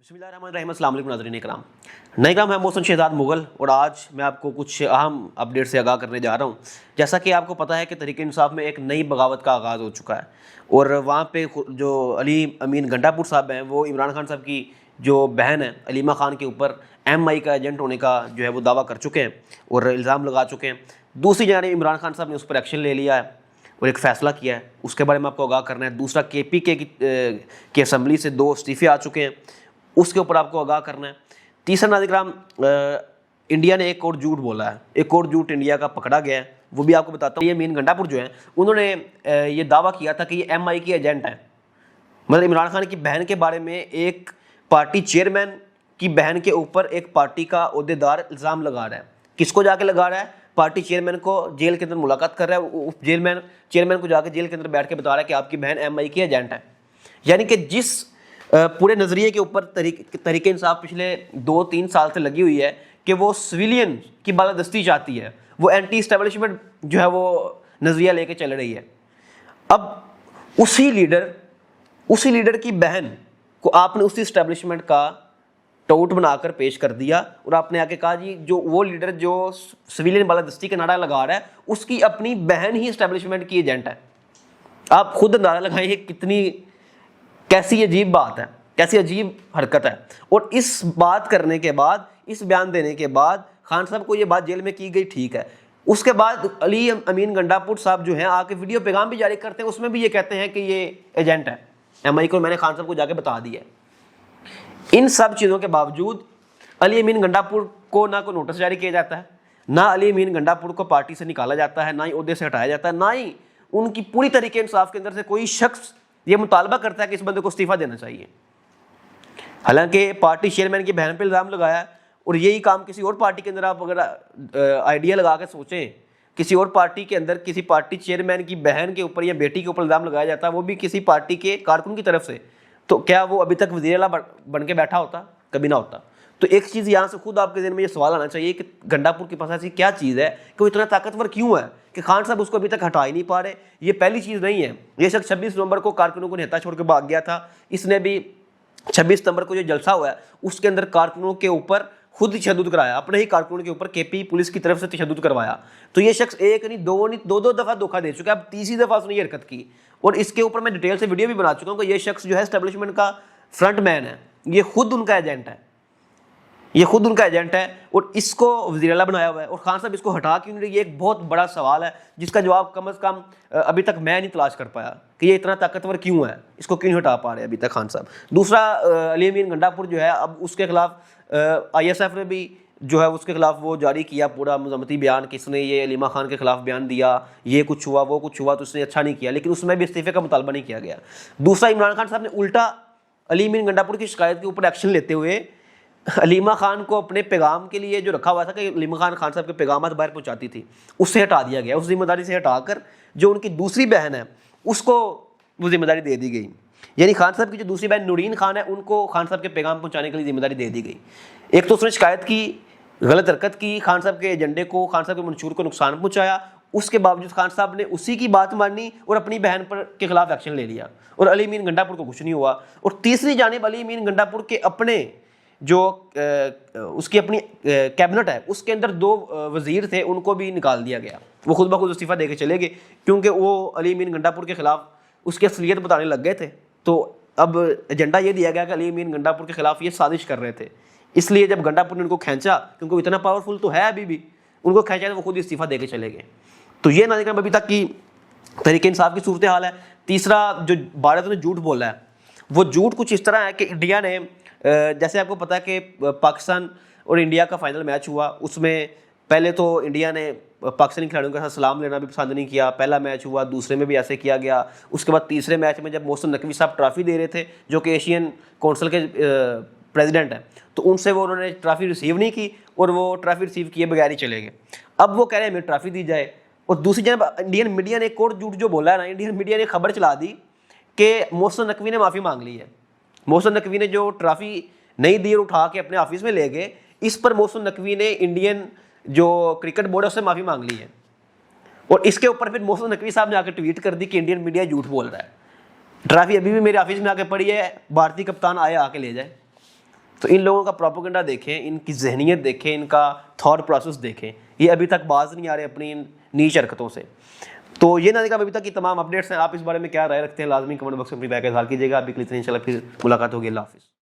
بسم اللہ الرحمن الرحیم. السلام علیکم ناظرین اکرام. نئے کام ہے محسن شہزاد مغل اور آج میں آپ کو کچھ اہم اپڈیٹ سے آگاہ کرنے جا رہا ہوں. جیسا کہ آپ کو پتہ ہے کہ تحریک انصاف میں ایک نئی بغاوت کا آغاز ہو چکا ہے اور وہاں پہ جو علی امین گنڈا پور صاحب ہیں وہ عمران خان صاحب کی جو بہن ہے علیمہ خان کے اوپر ایم آئی کا ایجنٹ ہونے کا جو ہے وہ دعویٰ کر چکے ہیں اور الزام لگا چکے ہیں. دوسری جانب عمران خان صاحب نے اس پر ایکشن لے لیا ہے اور ایک فیصلہ کیا ہے, اس کے بارے میں آپ کو آگاہ کرنا ہے. دوسرا کے پی کے اسمبلی سے 2 استعفے آ چکے ہیں, اس کے اوپر آپ کو آگاہ کرنا ہے. تیسرا ناظرین کرام, انڈیا نے ایک اور جھوٹ بولا ہے, ایک اور جھوٹ انڈیا کا پکڑا گیا ہے, وہ بھی آپ کو بتاتا ہوں. یہ امین گنڈا پور جو ہیں انہوں نے یہ دعویٰ کیا تھا کہ یہ ایم آئی کی ایجنٹ ہے. مطلب عمران خان کی بہن کے بارے میں ایک پارٹی چیئرمین کی بہن کے اوپر ایک پارٹی کا عہدیدار الزام لگا رہا ہے. کس کو جا کے لگا رہا ہے؟ پارٹی چیئرمین کو جیل کے اندر ملاقات کر رہا ہے, چیئرمین کو جا کے جیل کے اندر بیٹھ کے بتا رہا ہے کہ آپ کی بہن ایم آئی کی ایجنٹ ہے. یعنی کہ جس پورے نظریے کے اوپر تحریک انصاف پچھلے 2-3 سال سے لگی ہوئی ہے کہ وہ سویلین کی بالادستی چاہتی ہے, وہ اینٹی اسٹیبلشمنٹ جو ہے وہ نظریہ لے کے چل رہی ہے. اب اسی لیڈر کی بہن کو آپ نے اسی اسٹیبلشمنٹ کا ٹوٹ بنا کر پیش کر دیا اور آپ نے آ کے کہا جی جو وہ لیڈر جو سویلین بالادستی کا نعرہ لگا رہا ہے اس کی اپنی بہن ہی اسٹیبلشمنٹ کی ایجنٹ ہے. آپ خود اندازہ لگائیں کتنی کیسی عجیب بات ہے, کیسی عجیب حرکت ہے. اور اس بات کرنے کے بعد, اس بیان دینے کے بعد خان صاحب کو یہ بات جیل میں کی گئی, ٹھیک ہے. اس کے بعد علی امین گنڈا پور صاحب جو ہیں آ کے ویڈیو پیغام بھی جاری کرتے ہیں, اس میں بھی یہ کہتے ہیں کہ یہ ایجنٹ ہے ایم آئی کو, میں نے خان صاحب کو جا کے بتا دیا ہے. ان سب چیزوں کے باوجود علی امین گنڈا پور کو نہ کوئی نوٹس جاری کیا جاتا ہے, نہ علی امین گنڈا پور کو پارٹی سے نکالا جاتا ہے, نہ ہی عہدے سے ہٹایا جاتا ہے, نہ ہی ان کی پوری تحریک انصاف کے اندر سے کوئی شخص یہ مطالبہ کرتا ہے کہ اس بندے کو استعفیٰ دینا چاہیے. حالانکہ پارٹی چیئرمین کی بہن پہ الزام لگایا ہے اور یہی کام کسی اور پارٹی کے اندر آپ اگر آئیڈیا لگا کے سوچیں, کسی اور پارٹی کے اندر کسی پارٹی چیئرمین کی بہن کے اوپر یا بیٹی کے اوپر الزام لگایا جاتا ہے, وہ بھی کسی پارٹی کے کارکن کی طرف سے, تو کیا وہ ابھی تک وزیر اعلیٰ بن کے بیٹھا ہوتا؟ کبھی نہ ہوتا. تو ایک چیز یہاں سے خود آپ کے ذہن میں یہ سوال آنا چاہیے کہ گنڈا پور کے پاس ایسی کیا چیز ہے کہ وہ اتنا طاقتور کیوں ہے کہ خان صاحب اس کو ابھی تک ہٹا ہی نہیں پا رہے. یہ پہلی چیز نہیں ہے. یہ شخص 26 نومبر کو کارکنوں کو نہتا چھوڑ کے بھاگ گیا تھا. اس نے بھی 26 ستمبر کو جو جلسہ ہوا ہے اس کے اندر کارکنوں کے اوپر خود تشدد کرایا, اپنے ہی کارکنوں کے اوپر کے پی پولیس کی طرف سے تشدد کروایا. تو یہ شخص ایک نہیں, دو دفعہ دھوکہ دے چکا ہے. اب تیسری دفعہ اس نے یہ حرکت کی اور اس کے اوپر میں ڈیٹیل سے ویڈیو بھی بنا چکا ہوں کہ یہ شخص جو ہے اسٹیبلشمنٹ کا فرنٹ مین ہے, یہ خود ان کا ایجنٹ ہے, یہ خود ان کا ایجنٹ ہے اور اس کو وزیر اعلیٰ بنایا ہوا ہے. اور خان صاحب اس کو ہٹا کیوں نہیں رہے, یہ ایک بہت بڑا سوال ہے جس کا جواب کم از کم ابھی تک میں نہیں تلاش کر پایا کہ یہ اتنا طاقتور کیوں ہے, اس کو کیوں نہیں ہٹا پا رہے ابھی تک خان صاحب. دوسرا, علی امین گنڈا پور جو ہے اب اس کے خلاف آئی ایس ایف نے بھی جو ہے اس کے خلاف وہ جاری کیا پورا مذمتی بیان کہ اس نے یہ علیمہ خان کے خلاف بیان دیا, یہ کچھ ہوا وہ کچھ ہوا, تو اس نے اچھا نہیں کیا, لیکن اس میں بھی استعفے کا مطالبہ نہیں کیا گیا. دوسرا, عمران خان صاحب نے الٹا علی امین گنڈا پور کی شکایت کے اوپر ایکشن لیتے ہوئے علیمہ خان کو اپنے پیغام کے لیے جو رکھا ہوا تھا کہ علیمہ خان صاحب کے پیغامات باہر پہنچاتی تھی, اس سے ہٹا دیا گیا. اس ذمہ داری سے ہٹا کر جو ان کی دوسری بہن ہے اس کو وہ ذمہ داری دے دی گئی. یعنی خان صاحب کی جو دوسری بہن نورین خان ہے ان کو خان صاحب کے پیغام پہنچانے کے لیے ذمہ داری دے دی گئی. ایک تو اس نے شکایت کی, غلط حرکت کی, خان صاحب کے ایجنڈے کو, خان صاحب کے منشور کو نقصان پہنچایا. اس کے باوجود خان صاحب نے اسی کی بات مانی اور اپنی بہن پر کے خلاف ایکشن لے لیا اور علی امین گنڈا پور کو کچھ نہیں ہوا. اور تیسری جانب علی امین گنڈا پور کے اپنے جو اس کی اپنی کیبنٹ ہے اس کے اندر 2 وزیر تھے, ان کو بھی نکال دیا گیا. وہ خود بخود استعفیٰ دے کے چلے گئے کیونکہ وہ علی امین گنڈا پور کے خلاف اس کی اصلیت بتانے لگ گئے تھے. تو اب ایجنڈا یہ دیا گیا کہ علی امین گنڈا پور کے خلاف یہ سازش کر رہے تھے. اس لیے جب گنڈا پور نے ان کو کھینچا, کیونکہ وہ اتنا پاورفل تو ہے ابھی بھی, ان کو کھینچا تو وہ خود استعفیٰ دے کے چلے گئے. تو یہ ناظرین ابھی تک کی تحریک انصاف کی صورتحال ہے. تیسرا, جو بھارت نے جھوٹ بولا ہے وہ جھوٹ کچھ اس طرح ہے کہ انڈیا نے, جیسے آپ کو پتا ہے کہ پاکستان اور انڈیا کا فائنل میچ ہوا, اس میں پہلے تو انڈیا نے پاکستانی کھلاڑیوں کے ساتھ سلام لینا بھی پسند نہیں کیا. پہلا میچ ہوا, دوسرے میں بھی ایسے کیا گیا. اس کے بعد تیسرے میچ میں جب محسن نقوی صاحب ٹرافی دے رہے تھے جو کہ ایشین کونسل کے پریزیڈنٹ ہیں, تو ان سے وہ انہوں نے ٹرافی ریسیو نہیں کی اور وہ ٹرافی ریسیو کیے بغیر ہی چلے گئے. اب وہ کہہ رہے ہیں ہمیں ٹرافی دی جائے. اور دوسری جانب انڈین میڈیا نے ایک اور جھوٹ جو بولا ہے نا, انڈین میڈیا نے خبر چلا دی کہ محسن نقوی نے معافی مانگ لی ہے. محسن نقوی نے جو ٹرافی نہیں دی اور اٹھا کے اپنے آفس میں لے گئے, اس پر محسن نقوی نے انڈین جو کرکٹ بورڈ ہے اس سے معافی مانگ لی ہے. اور اس کے اوپر پھر محسن نقوی صاحب نے آ کے ٹویٹ کر دی کہ انڈین میڈیا جھوٹ بول رہا ہے, ٹرافی ابھی بھی میرے آفس میں آ کے پڑی ہے, بھارتی کپتان آئے آ کے لے جائے. تو ان لوگوں کا پروپیگنڈا دیکھیں، ان کی ذہنیت دیکھیں، ان کا تھاٹ پروسیس دیکھیں، یہ ابھی تک باز نہیں آ رہے اپنی ان نیچ حرکتوں سے۔ تو یہ نہ ابھی تک کی تمام اپڈیٹس ہیں، آپ اس بارے میں کیا رائے رکھتے ہیں لازمی کمنٹ باکس میں اپنی رائے کا اظہار کیجیے گا۔ ابھی کے لیے ان شاء اللہ پھر ملاقات ہوگی، اللہ حافظ۔